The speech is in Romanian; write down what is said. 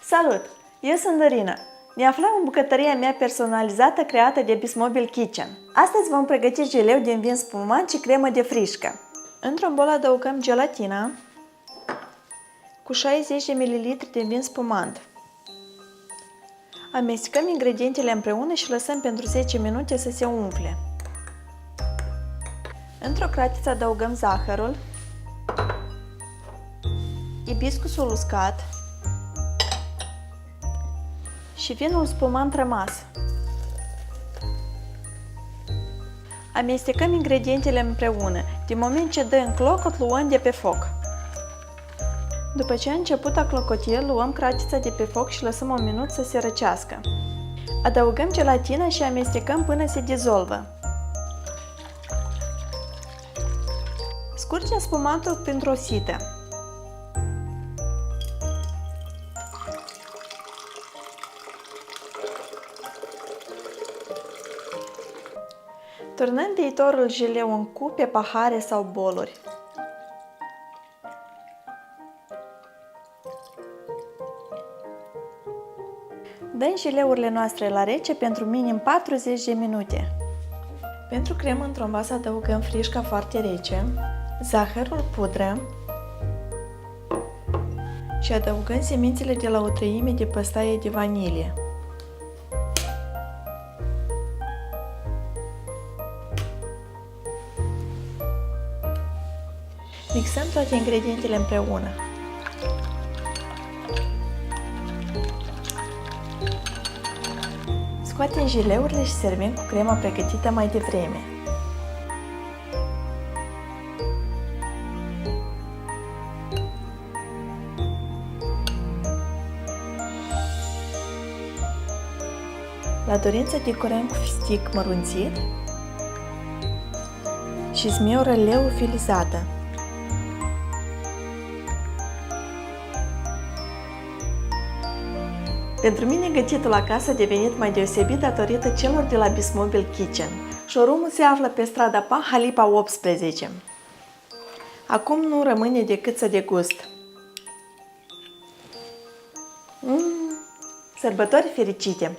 Salut! Eu sunt Dorina. Ne aflăm în bucătăria mea personalizată creată de Bismobile Kitchen. Astăzi vom pregăti geleu din vin spumant și cremă de frișcă. Într-un bol adăugăm gelatina cu 60 de ml de vin spumant. Amestecăm ingredientele împreună și lăsăm pentru 10 minute să se umfle. Într-o cratiță adăugăm zahărul, ibiscusul uscat și vinul spumant rămas. Amestecăm ingredientele împreună. Din moment ce dă în clocot, luăm de pe foc. După ce a început a clocoti, luăm cratița de pe foc și lăsăm un minut să se răcească. Adăugăm gelatina și amestecăm până se dizolvă. Scurgem spumantul printr-o sită. Turnăm viitorul geleu în cupe, pahare sau boluri. Dăm geleurile noastre la rece pentru minim 40 de minute. Pentru cremă, într-un vas adăugăm frișca foarte rece, zahărul pudră și adăugăm semințele de la 1/3 de păstaie de vanilie. Mixăm toate ingredientele împreună. Scoatem geleurile și servim cu crema pregătită mai devreme. La dorință decorăm cu fistic mărunțit și zmeură leofilizată. Pentru mine gătitul acasă a devenit mai deosebit datorită celor de la Bismobile Kitchen. Showroom-ul se află pe strada Halipa 18. Acum nu rămâne decât să degust. Sărbători fericite!